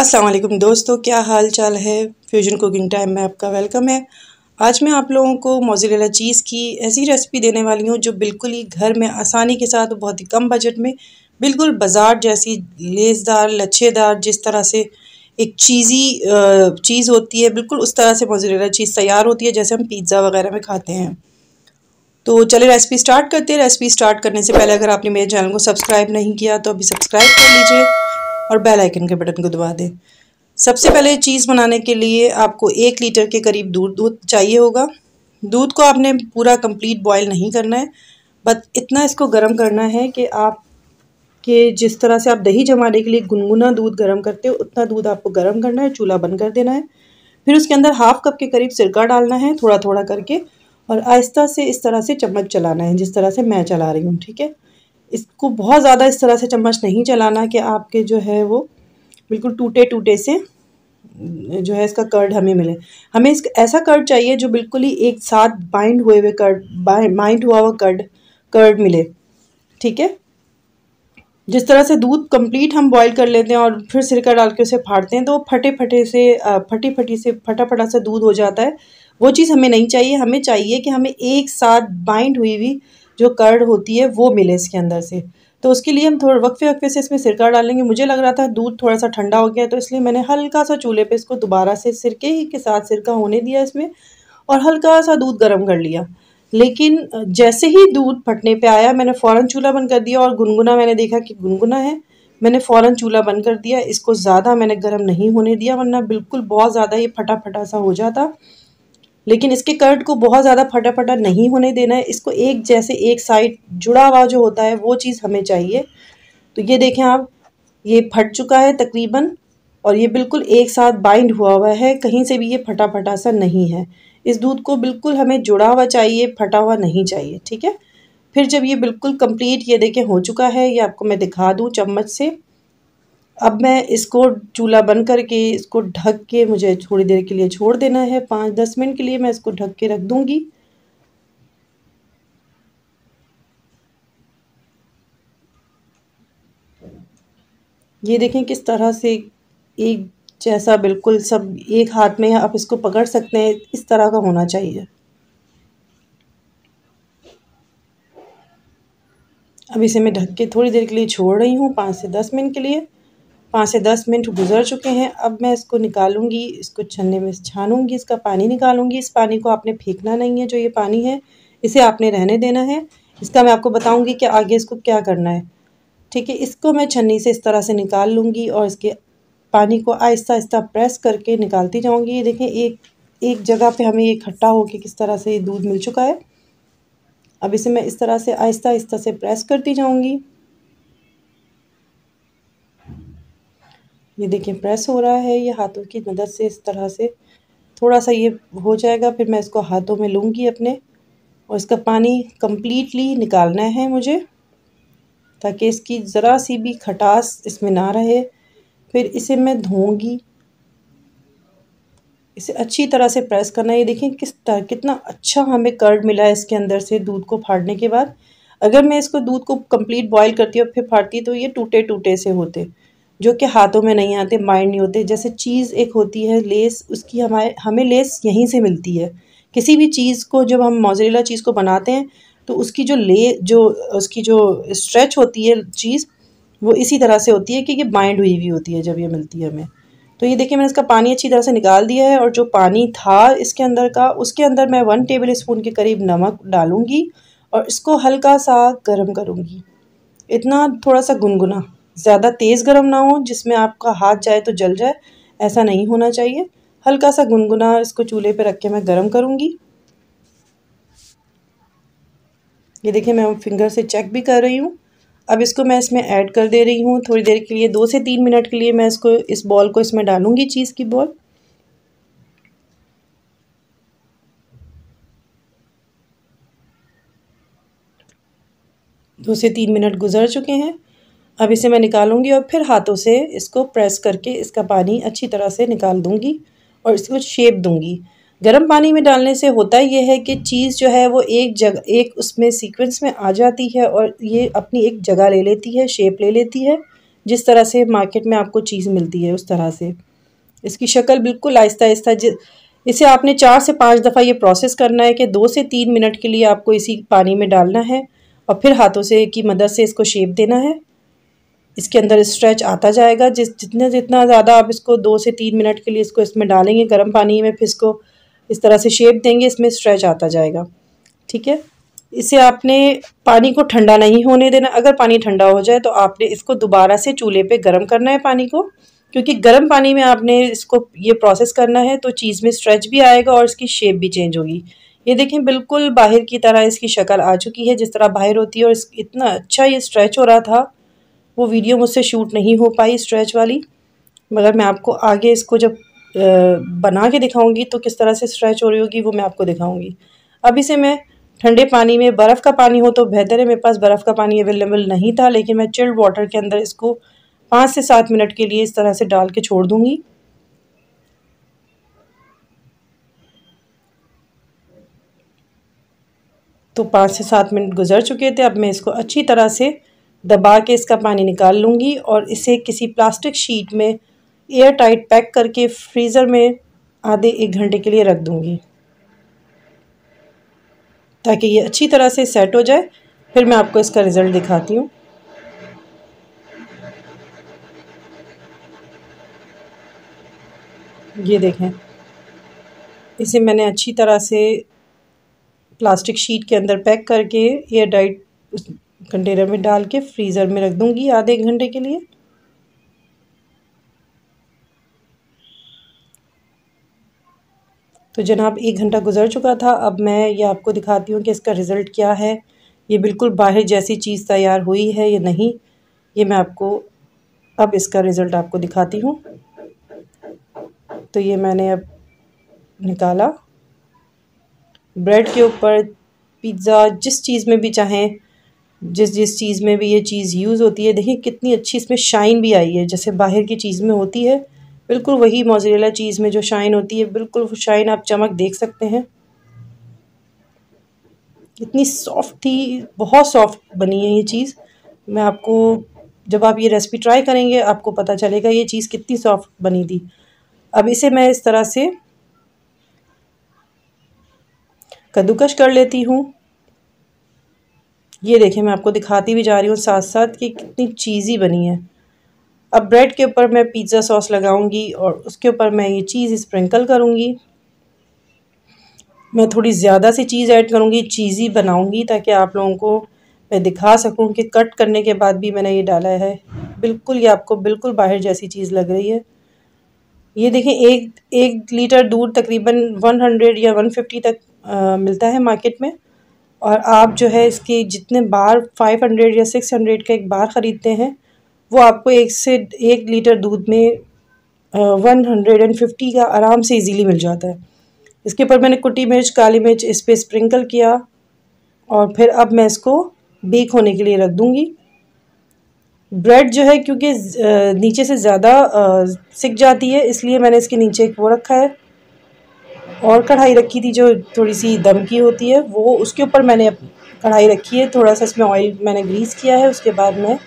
अस्सलाम वालेकुम दोस्तों, क्या हाल चाल है। फ्यूजन कुकिंग टाइम में आपका वेलकम है। आज मैं आप लोगों को मोज़रेला चीज़ की ऐसी रेसिपी देने वाली हूँ जो बिल्कुल ही घर में आसानी के साथ बहुत ही कम बजट में बिल्कुल बाज़ार जैसी लेसदार लच्छेदार जिस तरह से एक चीज़ होती है, बिल्कुल उस तरह से मोज़रेला चीज़ तैयार होती है जैसे हम पिज़्ज़ा वगैरह में खाते हैं। तो चलिए रेसिपी स्टार्ट करते हैं। रेसिपी स्टार्ट करने से पहले अगर आपने मेरे चैनल को सब्सक्राइब नहीं किया तो अभी सब्सक्राइब कर लीजिए और बेल आइकन के बटन को दबा दें। सबसे पहले चीज़ बनाने के लिए आपको 1 लीटर के करीब दूध चाहिए होगा। दूध को आपने पूरा कंप्लीट बॉईल नहीं करना है, बस इतना इसको गर्म करना है कि जिस तरह से आप दही जमाने के लिए गुनगुना दूध गर्म करते हो उतना दूध आपको गर्म करना है। चूल्हा बंद कर देना है। फिर उसके अंदर हाफ कप के करीब सिरका डालना है, थोड़ा थोड़ा करके, और आहिस्ता से इस तरह से चम्मच चलाना है जिस तरह से मैं चला रही हूँ। ठीक है, इसको बहुत ज़्यादा इस तरह से चम्मच नहीं चलाना कि आपके जो है वो बिल्कुल टूटे टूटे से जो है इसका कर्ड हमें मिले। हमें इस ऐसा कर्ड चाहिए जो बिल्कुल ही एक साथ बाइंड हुआ हुआ कर्ड मिले। ठीक है, जिस तरह से दूध कंप्लीट हम बॉईल कर लेते हैं और फिर सिरका डाल के उसे फाड़ते हैं तो फटी से फटा सा दूध हो जाता है। वो चीज़ हमें नहीं चाहिए। हमें चाहिए कि हमें एक साथ बाइंड हुई हुई जो कर्ड होती है वो मिले इसके अंदर से। तो उसके लिए हम थोड़ा वक्फे से इसमें सिरका डालेंगे। मुझे लग रहा था दूध थोड़ा सा ठंडा हो गया तो इसलिए मैंने हल्का सा चूल्हे पे इसको दोबारा से सिरके ही के साथ सिरका होने दिया इसमें और हल्का सा दूध गर्म कर लिया। लेकिन जैसे ही दूध फटने पे आया मैंने फ़ौरन चूल्हा बंद कर दिया और गुनगुना मैंने देखा कि गुनगुना है, मैंने फ़ौरन चूल्हा बंद कर दिया। इसको ज़्यादा मैंने गर्म नहीं होने दिया वरना बिल्कुल बहुत ज़्यादा ये फटा सा हो जाता। लेकिन इसके कर्ड को बहुत ज़्यादा फटा नहीं होने देना है। इसको एक जैसे एक साइड जुड़ा हुआ जो होता है वो चीज़ हमें चाहिए। तो ये देखें आप, ये फट चुका है तकरीबन और ये बिल्कुल एक साथ बाइंड हुआ है, कहीं से भी ये फटा सा नहीं है। इस दूध को बिल्कुल हमें जुड़ा हुआ चाहिए, फटा हुआ नहीं चाहिए। ठीक है, फिर जब ये बिल्कुल कंप्लीट ये देखें हो चुका है, ये आपको मैं दिखा दूँ चम्मच से। अब मैं इसको चूल्हा बंद करके इसको ढक के मुझे थोड़ी देर के लिए छोड़ देना है। 5-10 मिनट के लिए मैं इसको ढक के रख दूँगी। ये देखें किस तरह से एक जैसा बिल्कुल सब एक हाथ में आप इसको पकड़ सकते हैं, इस तरह का होना चाहिए। अब इसे मैं ढक के थोड़ी देर के लिए छोड़ रही हूँ, 5 से 10 मिनट के लिए। 5 से 10 मिनट गुजर चुके हैं। अब मैं इसको निकालूंगी, इसको छन्ने में छानूंगी, इसका पानी निकालूंगी। इस पानी को आपने फेंकना नहीं है, जो ये पानी है इसे आपने रहने देना है। इसका मैं आपको बताऊंगी कि आगे इसको क्या करना है। ठीक है, इसको मैं छन्नी से इस तरह से निकाल लूँगी और इसके पानी को आहिस्ता आहिस्ता प्रेस करके निकालती जाऊँगी। ये देखें एक एक जगह पे हमें ये इकट्ठा होके किस तरह से ये दूध मिल चुका है। अब इसे मैं इस तरह से आहिस्ता आहिस्ता से प्रेस करती जाऊँगी। ये देखिए प्रेस हो रहा है, ये हाथों की मदद से इस तरह से थोड़ा सा ये हो जाएगा। फिर मैं इसको हाथों में लूँगी अपने और इसका पानी कंप्लीटली निकालना है मुझे, ताकि इसकी ज़रा सी भी खटास इसमें ना रहे। फिर इसे मैं धोऊंगी, इसे अच्छी तरह से प्रेस करना है। ये देखें कितना अच्छा हमें कर्ड मिला है इसके अंदर से दूध को फाड़ने के बाद। अगर मैं इसको दूध को कंप्लीट बॉईल करती और फिर फाड़ती तो ये टूटे टूटे से होते, जो कि हाथों में नहीं आते, माइंड नहीं होते। जैसे चीज़ एक होती है लेस, उसकी हमें लेस यहीं से मिलती है। किसी भी चीज़ को जब हम मोज़रेला चीज़ को बनाते हैं तो उसकी जो स्ट्रेच होती है चीज़, वो इसी तरह से होती है कि ये बाइंड हुई हुई होती है जब ये मिलती है हमें। तो ये देखिए मैंने इसका पानी अच्छी तरह से निकाल दिया है और जो पानी था इसके अंदर का, उसके अंदर मैं 1 टेबल स्पून के करीब नमक डालूंगी और इसको हल्का सा गर्म करूंगी। इतना थोड़ा सा गुनगुना, ज़्यादा तेज़ गर्म ना हो जिसमें आपका हाथ जाए तो जल जाए, ऐसा नहीं होना चाहिए। हल्का सा गुनगुना इसको चूल्हे पे रख के मैं गर्म करूंगी। ये देखिए मैं फिंगर से चेक भी कर रही हूँ। अब इसको मैं इसमें ऐड कर दे रही हूँ थोड़ी देर के लिए, 2 से 3 मिनट के लिए मैं इस बॉल को इसमें डालूंगी, चीज़ की बॉल। दो से 3 मिनट गुजर चुके हैं। अब इसे मैं निकालूंगी और फिर हाथों से इसको प्रेस करके इसका पानी अच्छी तरह से निकाल दूंगी और इसको शेप दूंगी। गर्म पानी में डालने से होता ये है कि चीज़ जो है वो एक उसमें सीक्वेंस में आ जाती है और ये अपनी एक जगह ले लेती है, शेप ले लेती है। जिस तरह से मार्केट में आपको चीज़ मिलती है उस तरह से। इसकी शक्ल बिल्कुल आहिस्ता आहिस्ता इसे आपने 4 से 5 दफ़ा ये प्रोसेस करना है कि 2 से 3 मिनट के लिए आपको इसी पानी में डालना है और फिर हाथों से की मदद से इसको शेप देना है। इसके अंदर स्ट्रेच आता जाएगा। जितना ज़्यादा आप इसको 2 से 3 मिनट के लिए इसको इसमें डालेंगे गर्म पानी में, फिर इसको इस तरह से शेप देंगे, इसमें स्ट्रेच आता जाएगा। ठीक है, इसे आपने पानी को ठंडा नहीं होने देना। अगर पानी ठंडा हो जाए तो आपने इसको दोबारा से चूल्हे पे गर्म करना है पानी को, क्योंकि गर्म पानी में आपने इसको ये प्रोसेस करना है तो चीज़ में स्ट्रेच भी आएगा और इसकी शेप भी चेंज होगी। ये देखें बिल्कुल बाहर की तरह इसकी शक्ल आ चुकी है, जिस तरह बाहर होती है। और इतना अच्छा ये स्ट्रेच हो रहा था, वो वीडियो मुझसे शूट नहीं हो पाई स्ट्रेच वाली, मगर मैं आपको आगे इसको जब बना के दिखाऊंगी तो किस तरह से स्ट्रेच हो रही होगी वो मैं आपको दिखाऊंगी। अब इसे मैं ठंडे पानी में, बर्फ़ का पानी हो तो बेहतर है, मेरे पास बर्फ़ का पानी अवेलेबल नहीं था, लेकिन मैं चिल्ड वाटर के अंदर इसको 5 से 7 मिनट के लिए इस तरह से डाल के छोड़ दूंगी। तो 5 से 7 मिनट गुजर चुके थे। अब मैं इसको अच्छी तरह से दबा के इसका पानी निकाल लूँगी और इसे किसी प्लास्टिक शीट में एयर टाइट पैक करके फ्रीज़र में आधे 1 घंटे के लिए रख दूँगी, ताकि ये अच्छी तरह से सेट हो जाए। फिर मैं आपको इसका रिज़ल्ट दिखाती हूँ। ये देखें, इसे मैंने अच्छी तरह से प्लास्टिक शीट के अंदर पैक करके एयर टाइट उस कंटेनर में डाल के फ्रीज़र में रख दूँगी आधे 1 घंटे के लिए। तो जनाब 1 घंटा गुजर चुका था। अब मैं ये आपको दिखाती हूँ कि इसका रिज़ल्ट क्या है। ये बिल्कुल बाहर जैसी चीज़ तैयार हुई है या नहीं, ये मैं आपको अब इसका रिज़ल्ट आपको दिखाती हूँ। तो ये मैंने अब निकाला, ब्रेड के ऊपर, पिज़्ज़ा, जिस चीज़ में भी चाहें, जिस चीज़ में भी ये चीज़ यूज़ होती है, देखिए कितनी अच्छी इसमें शाइन भी आई है, जैसे बाहर की चीज़ में होती है। बिल्कुल वही मोज़रेला चीज़ में जो शाइन होती है, बिल्कुल शाइन, आप चमक देख सकते हैं। कितनी सॉफ्ट थी, बहुत सॉफ्ट बनी है ये चीज़। मैं आपको, जब आप ये रेसिपी ट्राई करेंगे आपको पता चलेगा ये चीज़ कितनी सॉफ्ट बनी थी। अब इसे मैं इस तरह से कद्दूकश कर लेती हूँ। ये देखें, मैं आपको दिखाती भी जा रही हूँ साथ साथ कि कितनी चीज़ी बनी है। अब ब्रेड के ऊपर मैं पिज़्ज़ा सॉस लगाऊंगी और उसके ऊपर मैं ये चीज़ स्प्रिंकल करूँगी। मैं थोड़ी ज़्यादा सी चीज़ ऐड करूँगी, चीज़ी बनाऊँगी, ताकि आप लोगों को मैं दिखा सकूँ कि कट करने के बाद भी मैंने ये डाला है। बिल्कुल ये आपको बिल्कुल बाहर जैसी चीज़ लग रही है। ये देखें, एक लीटर दूध तकरीबन 100 या 150 तक मिलता है मार्केट में। और आप जो है इसके जितने बार 500 या 600 का एक बार ख़रीदते हैं, वो आपको 1 लीटर दूध में 150 का आराम से इजीली मिल जाता है। इसके ऊपर मैंने कुटी मिर्च, काली मिर्च इस पर स्प्रिंकल किया और फिर अब मैं इसको बेक होने के लिए रख दूँगी। ब्रेड जो है क्योंकि नीचे से ज़्यादा सिक जाती है, इसलिए मैंने इसके नीचे एक वो रखा है, और कढ़ाई रखी थी जो थोड़ी सी दम की होती है, वो उसके ऊपर मैंने कढ़ाई रखी है। थोड़ा सा इसमें ऑयल मैंने ग्रीस किया है। उसके बाद मैं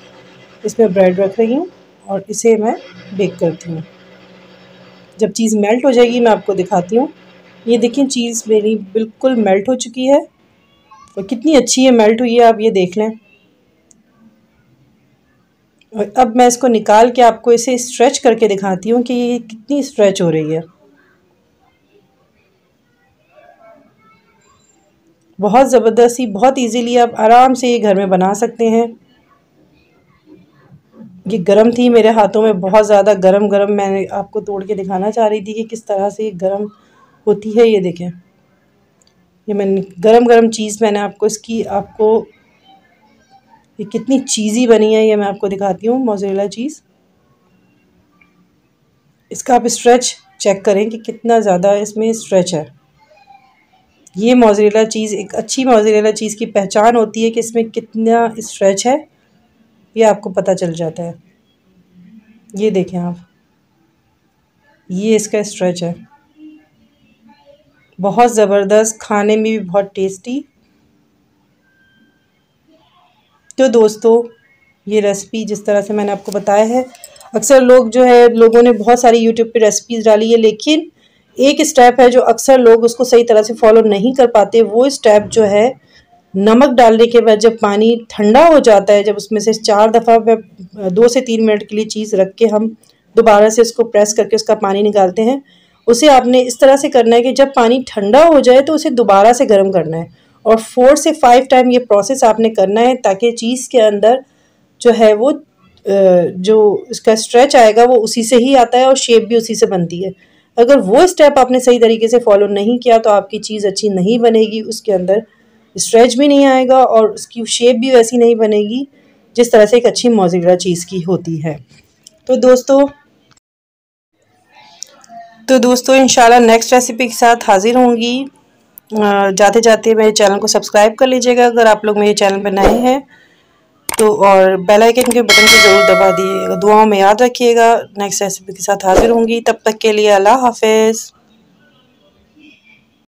इसमें ब्रेड रख रही हूँ और इसे मैं बेक करती हूँ। जब चीज़ मेल्ट हो जाएगी मैं आपको दिखाती हूँ। ये देखिए, चीज़ मेरी बिल्कुल मेल्ट हो चुकी है और कितनी अच्छी है मेल्ट हुई है, आप ये देख लें। और अब मैं इसको निकाल के आपको इसे स्ट्रेच करके दिखाती हूँ कि ये कितनी स्ट्रेच हो रही है। बहुत ज़बरदस्त ही, बहुत इजीली आप आराम से ये घर में बना सकते हैं। ये गरम थी मेरे हाथों में, बहुत ज़्यादा गरम गरम। मैंने आपको तोड़ के दिखाना चाह रही थी कि किस तरह से ये गरम होती है। ये देखें, ये मैंने गरम गरम चीज़ मैंने आपको ये कितनी चीज़ी बनी है ये मैं आपको दिखाती हूँ। मोज़रेला चीज़, इसका आप स्ट्रेच चेक करें कि कितना ज़्यादा इसमें स्ट्रेच है। ये मोज़रेला चीज़, एक अच्छी मोज़रेला चीज़ की पहचान होती है कि इसमें कितना स्ट्रेच है, ये आपको पता चल जाता है। ये देखें आप, ये इसका स्ट्रेच है, बहुत ज़बरदस्त, खाने में भी बहुत टेस्टी। तो दोस्तों, ये रेसिपी जिस तरह से मैंने आपको बताया है। अक्सर लोगों ने बहुत सारी यूट्यूब पे रेसिपीज़ डाली है, लेकिन एक स्टेप है जो अक्सर लोग उसको सही तरह से फॉलो नहीं कर पाते। वो स्टेप जो है, नमक डालने के बाद जब पानी ठंडा हो जाता है, जब उसमें से 4 दफ़ा 2 से 3 मिनट के लिए चीज़ रख के हम दोबारा से उसको प्रेस करके उसका पानी निकालते हैं, उसे आपने इस तरह से करना है कि जब पानी ठंडा हो जाए तो उसे दोबारा से गर्म करना है और 4 से 5 टाइम ये प्रोसेस आपने करना है, ताकि चीज़ के अंदर जो है वो जो इसका स्ट्रेच आएगा वो उसी से ही आता है और शेप भी उसी से बनती है। अगर वो स्टेप आपने सही तरीके से फॉलो नहीं किया तो आपकी चीज़ अच्छी नहीं बनेगी, उसके अंदर स्ट्रेच भी नहीं आएगा और उसकी शेप भी वैसी नहीं बनेगी जिस तरह से एक अच्छी मोज़रेला चीज़ की होती है। तो दोस्तों इंशाल्लाह नेक्स्ट रेसिपी के साथ हाजिर होंगी। जाते जाते मेरे चैनल को सब्सक्राइब कर लीजिएगा अगर आप लोग मेरे चैनल पर नए हैं तो, और बेल आइकन के बटन को ज़रूर दबा दिएगा। दुआओं में याद रखिएगा। नेक्स्ट रेसिपी के साथ हाजिर होंगी, तब तक के लिए अल्लाह हाफ़िज़।